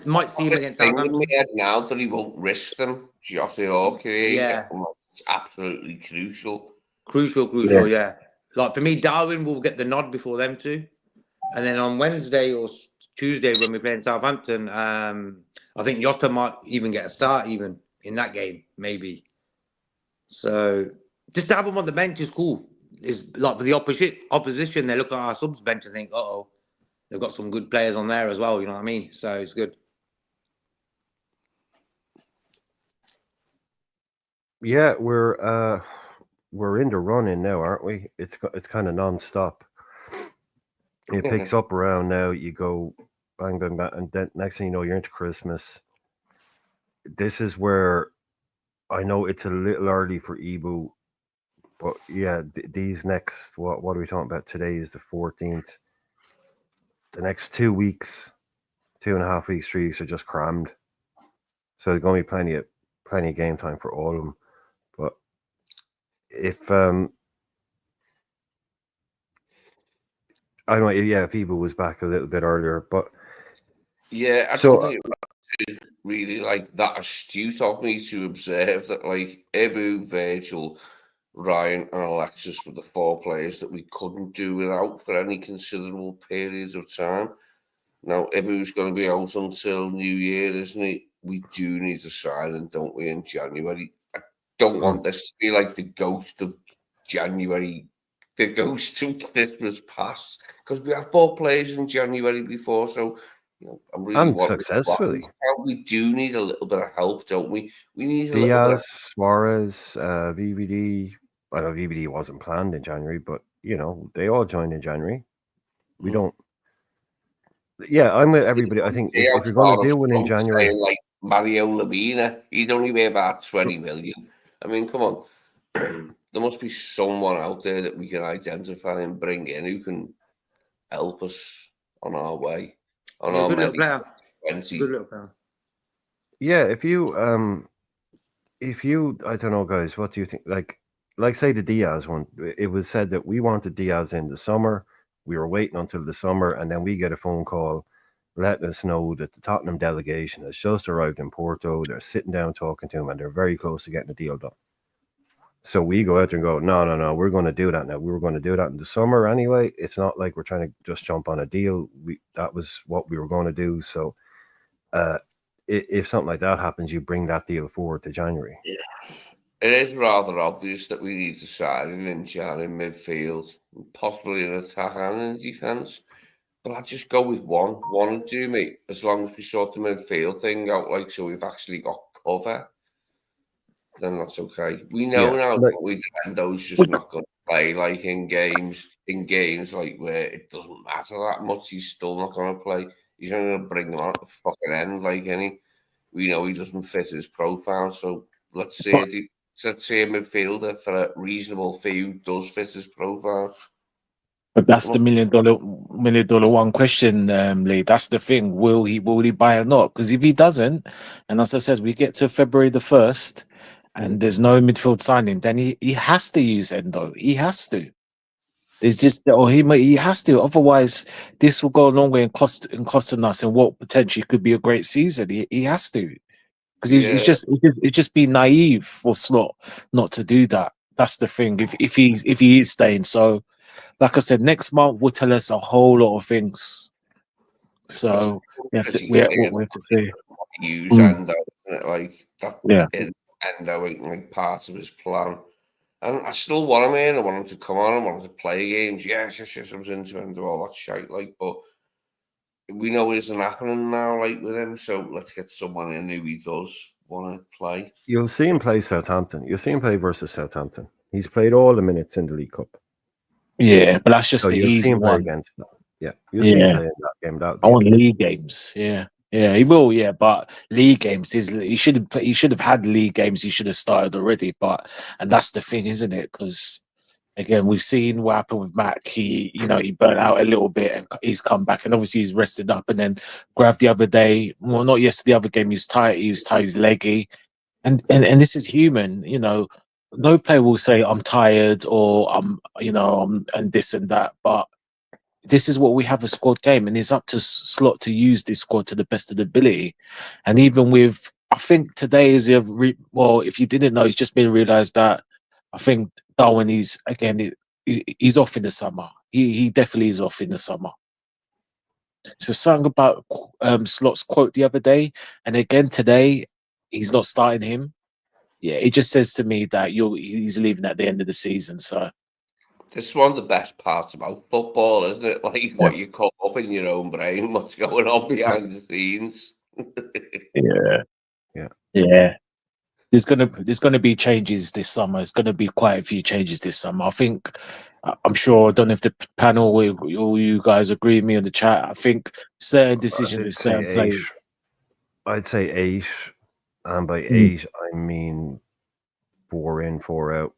might see him against thing in Southampton. my head now that he won't risk them, Jota or Chiesa, Yeah. unless it's absolutely crucial. Crucial, yeah. Like for me, Darwin will get the nod before them two. And then on Wednesday or Tuesday when we're playing Southampton, I think Jota might even get a start even in that game, maybe. So just to have them on the bench is cool. It's like for the opposition, they look at our subs bench and think, oh, they've got some good players on there as well, you know what I mean? So it's good. Yeah, we're in the running now, aren't we? It's kind of non-stop. It picks up around now. You go bang, bang, bang, and then next thing you know, you're into Christmas. This is where I know it's a little early for Ibu, but yeah, these next what are we talking about? Today is the 14th. The next 2 weeks, 2.5 weeks, 3 weeks are just crammed. So there's going to be plenty of game time for all of them. But if I don't know, yeah, if Ibu was back a little bit earlier, but yeah, I don't think it was really like that astute of me to observe that like Ibu, Virgil, Ryan, and Alexis were the 4 players that we couldn't do without for any considerable periods of time. Now Ibu's going to be out until New Year, isn't he? We do need a signing, don't we, in January? I don't want this to be like the ghost of January, the ghost of Christmas past, because we had 4 players in January before, so you know, I'm really successfully. We do need a little bit of help, don't we? We need a Diaz, little bit of Suarez, VVD. I know VVD wasn't planned in January, but you know they all joined in January. We don't. Yeah, I'm with everybody. I think if you're going to do one in January, like Mario Lemina, he'd only be about 20 million. I mean, come on. There must be someone out there that we can identify and bring in who can help us on our way. On our good little player. 20. Good little player. Yeah, if you I don't know, guys, what do you think? Like say the Diaz one, it was said that we wanted Diaz in the summer. We were waiting until the summer, and then we get a phone call letting us know that the Tottenham delegation has just arrived in Porto. They're sitting down talking to him, and they're very close to getting a deal done. So we go out there and go, no, we're going to do that now. We were going to do that in the summer anyway. It's not like we're trying to just jump on a deal. That was what we were going to do. So if something like that happens, you bring that deal forward to January. It is rather obvious that we need to sign in Jan in midfield, possibly in attack and in defence. But I'd just go with one or two, mate, as long as we sort the midfield thing out, like, so we've actually got cover, then that's okay. We know now like, that we Endo's just not going to play, like, in games, like, where it doesn't matter that much, he's still not going to play. He's only going to bring him on at the fucking end, like, we know he doesn't fit his profile, so let's see a midfielder for a reasonable fee who does fit his profile. But that's the million dollar one question, Lee. That's the thing. Will he buy or not? Because if he doesn't, and as I said, we get to February the 1st and there's no midfield signing, then he has to use Endo. He has to. There's just, or he has to. Otherwise, this will go a long way in costing us in what potentially could be a great season. He has to. Because it's just be naive for Slot not to do that. That's the thing. If he is staying, so like I said, next month will tell us a whole lot of things. So we have to see. Use Endo, like that. Yeah. Endo ain't like part of his plan. And I still want him in. I want him to come on. I want him to play games. Yes, I was into Endo, all that shit. Like, but we know it isn't happening now, like with him. So let's get someone in who he does want to play. You'll see him play Southampton. You'll see him play versus Southampton. He's played all the minutes in the League Cup. Yeah, but that's just So the you'll see easy him play one. against them. Yeah, you'll see him play in that game. I want league games. Yeah, he will. Yeah, but league games he should have had league games. He should have started already. And that's the thing, isn't it? Because again, we've seen what happened with Mac. He burnt out a little bit and he's come back, and obviously he's rested up. And then Grav the other day, well, not yesterday, the other game, he was tight. He was tight, his leggy, and this is human. No player will say I'm tired or I'm and this and that, but this is what we have a squad game, and it's up to Slot to use this squad to the best of the ability. And even with, I think today is if you didn't know, it's just been realised that I think Darwin is again he's off in the summer. He definitely is off in the summer. So something about Slot's quote the other day, and again today, he's not starting him. Yeah, it just says to me that he's leaving at the end of the season. So. This is one of the best parts about football, isn't it? Like what you come up in your own brain, what's going on behind the scenes. Yeah. There's gonna be changes this summer. It's gonna be quite a few changes this summer. I think. I'm sure. I don't know if the panel all you guys agree with me on the chat. I think certain decisions with certain players. I'd say 8, and by 8 I mean 4 in, 4 out.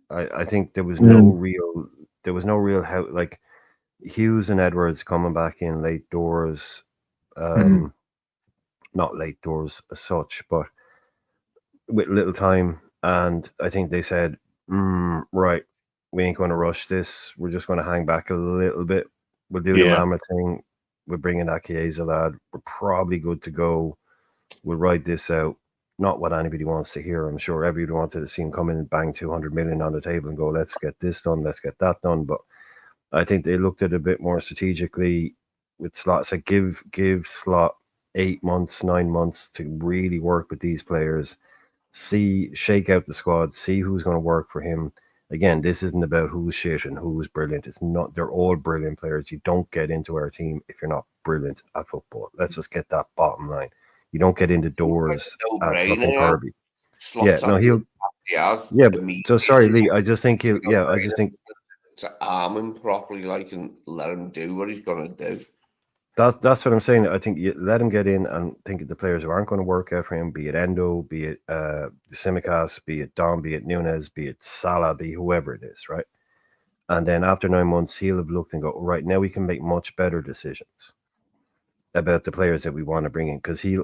I think there was no real how, like Hughes and Edwards coming back in late doors, not late doors as such, but with little time. And I think they said, right, we ain't going to rush this. We're just going to hang back a little bit. We'll do the Rama thing. We're bringing that Chiesa lad. We're probably good to go. We'll ride this out. Not what anybody wants to hear. I'm sure everybody wanted to see him come in and bang 200 million on the table and go, let's get this done, let's get that done. But I think they looked at it a bit more strategically with Slot. So give Slot 8 months, 9 months to really work with these players, shake out the squad, see who's going to work for him. Again, this isn't about who's shit and who's brilliant. It's not. They're all brilliant players. You don't get into our team if you're not brilliant at football. Let's just get that bottom line. You don't get into doors at fucking Kirby. But sorry, Lee. I just think he'll. Yeah, I just think to arm him properly, like, and let him do what he's going to do. That's what I'm saying. I think you let him get in and think of the players who aren't going to work out for him, be it Endo, be it Tsimikas, be it Dom, be it Nunes, be it Salah, be whoever it is, right? And then after 9 months, he'll have looked and go, right, now we can make much better decisions about the players that we want to bring in. Because he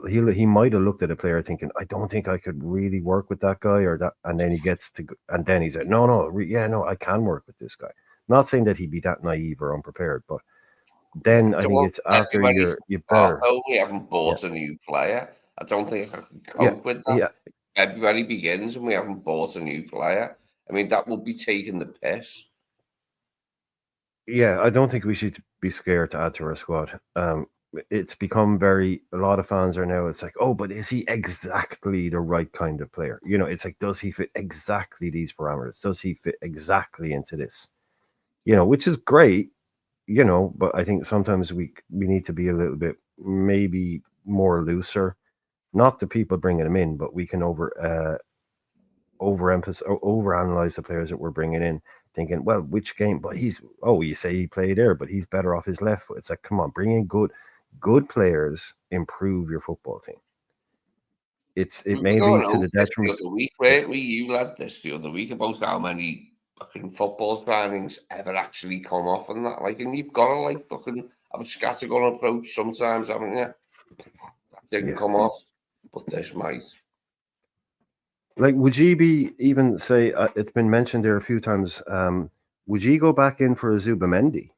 might have looked at a player thinking, I don't think I could really work with that guy or that. And then he gets to, and then he's like, no, I can work with this guy. Not saying that he'd be that naive or unprepared, but then I think it's after you better. We haven't bought a new player. I don't think I can cope with that. Yeah. February begins and we haven't bought a new player. I mean, that would be taking the piss. Yeah, I don't think we should be scared to add to our squad. it's become a lot of fans are now, it's like, oh, but is he exactly the right kind of player? You know, it's like, does he fit exactly these parameters? Does he fit exactly into this? You know, which is great, you know, but I think sometimes we need to be a little bit maybe more looser. Not the people bringing them in, but we can overanalyze the players that we're bringing in, thinking, well, which game? But you say he played there, but he's better off his left foot. It's like, come on, bring in good players, improve your football team. It We may were be going to over the this detriment. the other week, weren't we? You lad this the other week about how many fucking football signings ever actually come off and that. Like, and you've got to like fucking have a scattergun approach sometimes, haven't you? That didn't come off, but this might. Like, would you be even say it's been mentioned there a few times? Would you go back in for a Zubamendi?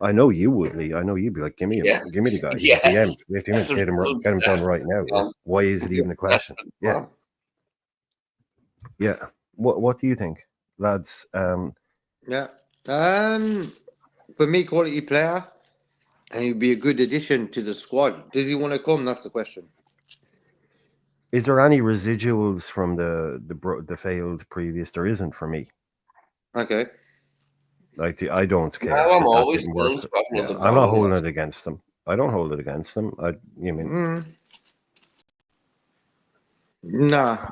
I know you would, Lee. I know you'd be like, give me him, give me the guy. Yes. Get him done right now. Yeah. Why is it even a question? Yeah, yeah. What do you think, lads? Yeah. For me, quality player, and he'd be a good addition to the squad. Does he want to come? That's the question. Is there any residuals from the failed previous? There isn't for me. Okay. Like I don't care. Now I'm that always didn't willing work. to have Yeah, another I'm not go. holding it against them. I don't hold it against them. You mean? Nah.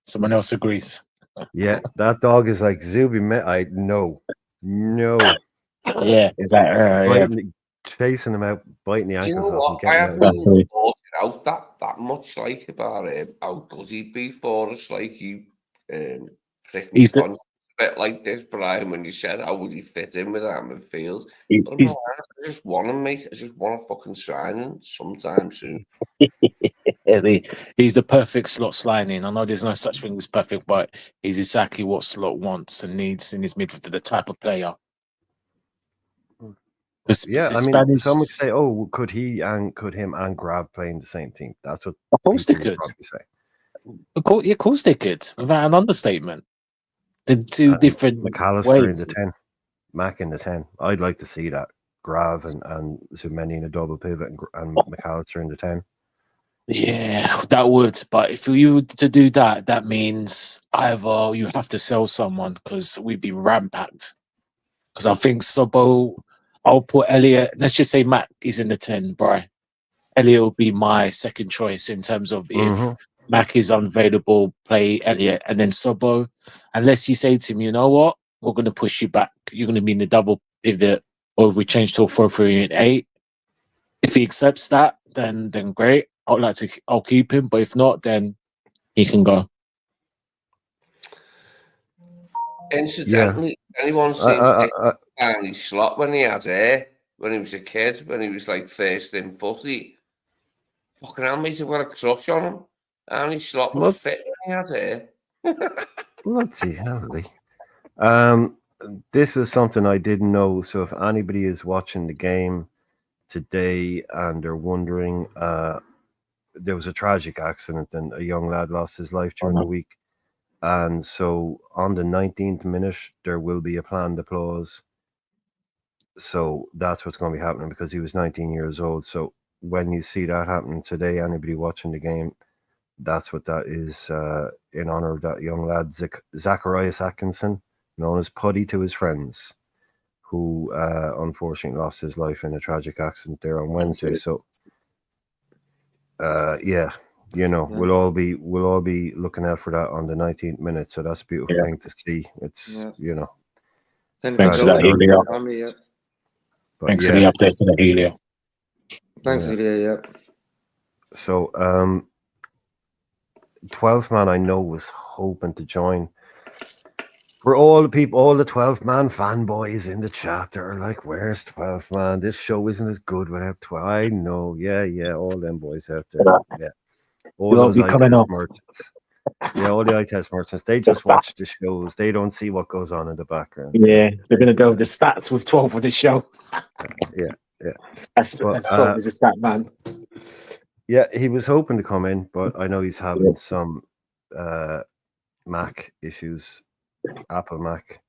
Someone else agrees. Yeah, that dog is like Zuby. No. Yeah, is that yeah. Chasing him out, biting the Do you know ankles off him, what? I getting haven't out. even thought it out that much, like about how good he'd be for us. Like you, pricked me He's the- conscience a bit like this, Brian. When you said how would he fit in with that midfield, but I'm he's not, I just want him, mate. I just want a fucking signing sometime soon. he's the perfect slot sliding. I know there's no such thing as perfect, but he's exactly what slot wants and needs in his midfield, the type of player. Yeah, The I mean, Spanish, some would say, "Oh, could him and Grab play in the same team?" That's what of course they people would could. probably say. Of course they could, without an understatement. The two different McAllister in ways. the 10, Mac in the 10. I'd like to see that. Grav and Zumeni in a double pivot and McAllister in the 10. Yeah, that would. But if you were to do that, that means either you have to sell someone because we'd be rampacked. Because I think Sobo, I'll put Elliot. Let's just say Matt is in the 10, bro. Elliot will be my second choice in terms of if Mac is unavailable, play Elliot and then Sobo. Unless you say to him, you know what, we're going to push you back. You're going to be in the double pivot, or if we change to a 4-3-8. If he accepts that, then great. I'll keep him. But if not, then he can go. Incidentally, anyone seen Arnie Slot when he had hair? When he was a kid, when he was like first in footy? Fucking hell, mate, I've got a crush on him. Arnie Slot was fit when he had hair. Let's see, Lee. This is something I didn't know. So if anybody is watching the game today and they're wondering, there was a tragic accident and a young lad lost his life during the week. And so on the 19th minute, there will be a planned applause. So that's what's going to be happening because he was 19 years old. So when you see that happening today, anybody watching the game, that's what that is in honor of that young lad, Zacharias Atkinson, known as Puddy to his friends, who unfortunately lost his life in a tragic accident there on Wednesday. So, yeah, you know, we'll all be looking out for that on the 19th minute. So that's a beautiful thing to see. It's you know, Thanks for that, Helio. Thanks for the update for the Helio. Thanks, Helio. Yeah. So, 12th man I know was hoping to join. For all the people, all the 12th man fanboys in the chat, they're like, "Where's 12th man? This show isn't as good without 12." I know, yeah, all them boys out there, yeah, all those eye test merchants, yeah, all the eye test merchants. They just watch the shows. They don't see what goes on in the background. Yeah, they're gonna go with the stats with 12 for the show. Yeah. That's what is a stat man. Yeah, he was hoping to come in, but I know he's having some Mac issues. Apple Mac.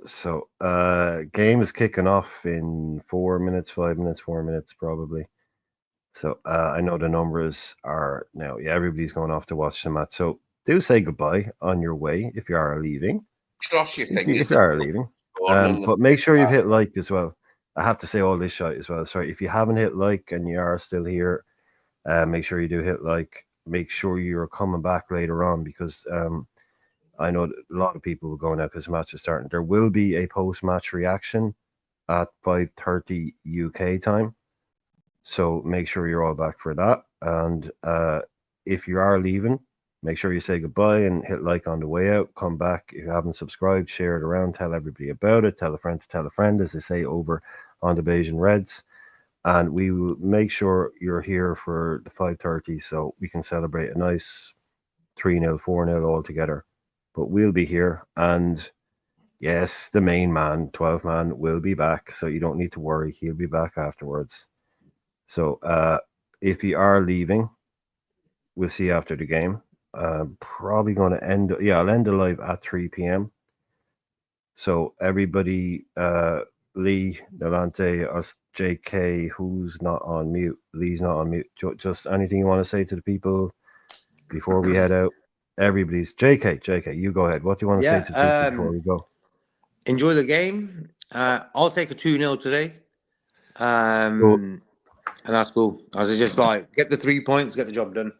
So, game is kicking off in 4 minutes, 5 minutes, 4 minutes, probably. So, I know the numbers are now, yeah, everybody's going off to watch the match. So, do say goodbye on your way if you are leaving. Cross your If fingers. you are leaving. But make sure you've hit like as well. I have to say all this shit as well. Sorry, if you haven't hit like and you are still here, make sure you do hit like. Make sure you're coming back later on because I know that a lot of people will go now because the match is starting. There will be a post-match reaction at 5:30 UK time, so make sure you're all back for that. And if you are leaving, make sure you say goodbye and hit like on the way out. Come back if you haven't subscribed, share it around, tell everybody about it, tell a friend to tell a friend, as they say over on the Bayesian Reds. And we will make sure you're here for the 5:30 so we can celebrate a nice 3-0, 4-0 all together. But we'll be here, and yes, the main man, 12 man, will be back. So you don't need to worry. He'll be back afterwards. So if you are leaving, we'll see you after the game. Probably going to end. Yeah, I'll end the live at 3 p.m. So everybody, Lee, Nolante, us, JK, who's not on mute? Lee's not on mute. Just anything you want to say to the people before we head out? Everybody's JK, you go ahead. What do you want to say to the people before we go? Enjoy the game. I'll take a 2-0 today. Cool. And that's cool. I was just like, get the 3 points, get the job done.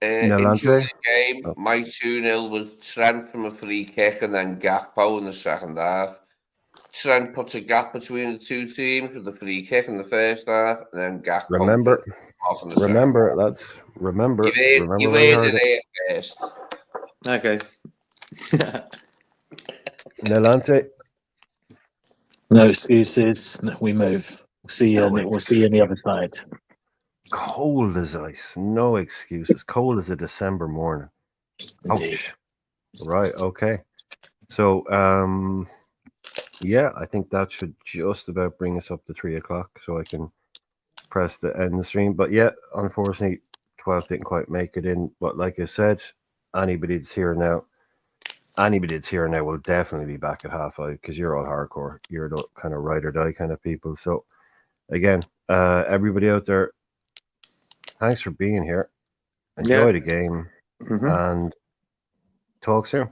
Enjoy the game. My 2-0 was Trent from a free kick and then Gakpo in the second half. Trent puts a gap between the two teams with the free kick in the first half, and then Gakpo Remember, lads. Remember. You heard it first. Okay. Nelante. No excuses. We move. We'll see you. We'll see you on the other side. Cold as ice. No excuses. Cold as a December morning. Indeed. Ouch. Right. Okay. So, yeah, I think that should just about bring us up to 3 o'clock, so I can press the end stream. But yeah, unfortunately, 12 didn't quite make it in. But like I said, anybody that's here now will definitely be back at 5:30 because you're all hardcore. You're the kind of ride or die kind of people. So again, everybody out there, thanks for being here. Enjoy the game and talk soon.